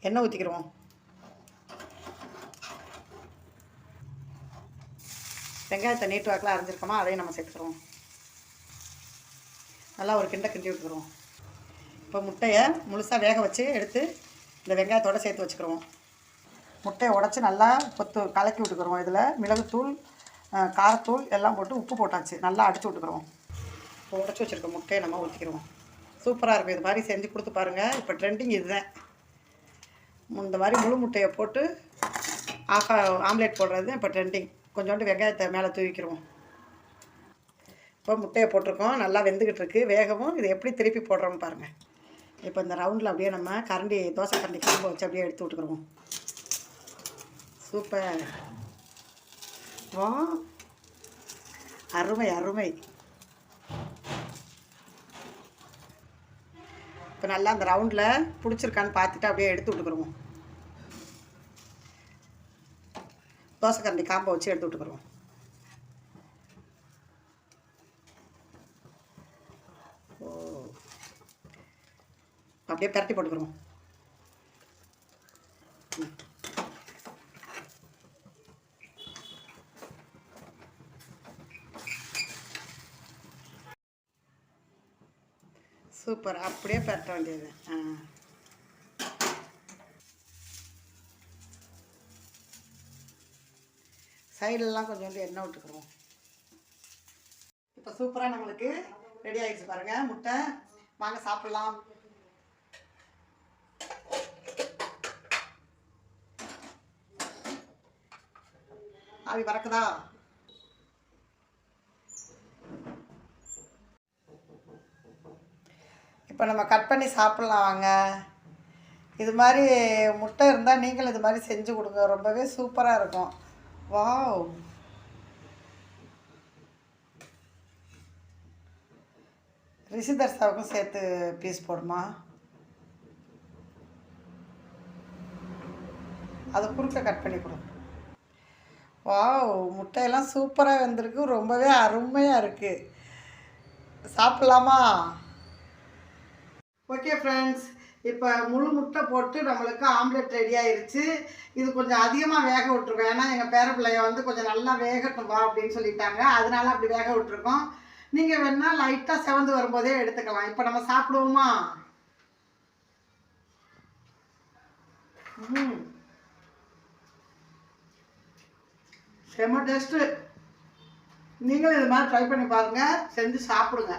எண்ணெய் ஊற்றிக்கிறோம். வெங்காயத்தை நீட்டு வாக்கில் அரைஞ்சிருக்கோமா, அதையும் நம்ம சேர்த்துக்கிறோம். நல்லா ஒரு கிண்டி விட்டுக்கிறோம். இப்போ முட்டையை முழுசாக வேக வச்சு எடுத்து இந்த வெங்காயத்தோடு சேர்த்து வச்சுக்கிறோம். முட்டையை உடச்சி நல்லா கலக்கி விட்டுக்கிறோம். இதில் மிளகுத்தூள், காரத்தூள் எல்லாம் போட்டு உப்பு போட்டாச்சு. நல்லா அடித்து விட்டுக்கிறோம். இப்போ உடச்சி வச்சுருக்க முட்டையை நம்ம ஊற்றிக்கிறோம். சூப்பராக இருக்கும். இது மாதிரி செஞ்சு கொடுத்து பாருங்கள். இப்போ ட்ரெண்டிங் இதுதான். இந்த மாதிரி முழு முட்டையை போட்டு ஆம்லேட் போடுறது இப்போ ட்ரெண்டிங். கொஞ்சோண்டு வெங்காயத்தை மேலே தூவிக்கிறோம். இப்போ முட்டையை போட்டிருக்கோம். நல்லா வெந்துக்கிட்டு இருக்குது. வேகவும் இது எப்படி திருப்பி போடுறோம்னு பாருங்கள். இப்போ இந்த ரவுண்டில் அப்படியே நம்ம தோசை கரண்டி காம்பை வச்சு அப்படியே எடுத்து விட்டுக்கிறோம். சூப்பர். வா, அருமை அருமை. இப்போ நல்லா அந்த ரவுண்டில் பிடிச்சிருக்கான்னு பார்த்துட்டு அப்படியே எடுத்து விட்டுக்கிறோம். தோசை கரண்டி காம்பை வச்சு எடுத்து விட்டுக்கிறோம். அப்படியே பரட்டி போட்டுக்கிறோம். சூப்பர். அப்படியே பரட்ட வேண்டியது. சைடெல்லாம் கொஞ்சோண்டு எண்ணெய் விட்டுக்கிறோம். இப்போ சூப்பராக நம்மளுக்கு ரெடி ஆகிடுச்சு பாருங்கள் முட்டை. வாங்க சாப்பிட்லாம். ஆவி பறக்குதா? இப்போ நம்ம கட் பண்ணி சாப்பிட்லாம் வாங்க. இது மாதிரி முட்டை இருந்தால் நீங்களும் இது மாதிரி செஞ்சு கொடுங்க. ரொம்பவே சூப்பராக இருக்கும். வாவ், ரிஷிதர்ஷாவுக்கும் சேர்த்து பீஸ் போடுமா? அதை குறுக்க கட் பண்ணி கொடு. வாவ், முட்டையெல்லாம் சூப்பராக வந்திருக்கு. ரொம்பவே அருமையாக இருக்குது. சாப்பிட்லாமா? ஓகே ஃப்ரெண்ட்ஸ், இப்போ முழு முட்டை போட்டு நம்மளுக்கு ஆம்லெட் ரெடி ஆயிடுச்சு. இது கொஞ்சம் அதிகமாக வேக விட்ருக்கோம். ஏன்னா எங்கள் பேர பிள்ளைய கொஞ்சம் நல்லா வேகட்டும் வா அப்படின்னு சொல்லிட்டாங்க. அதனால அப்படி வேக விட்ருக்கோம். நீங்கள் வேணால் லைட்டாக செவந்து வரும்போதே எடுத்துக்கலாம். இப்போ நம்ம சாப்பிடுவோமா? செம்ம டேஸ்ட்டு. நீங்களும் இது மாதிரி ட்ரை பண்ணி பாருங்கள். செஞ்சு சாப்பிடுங்க.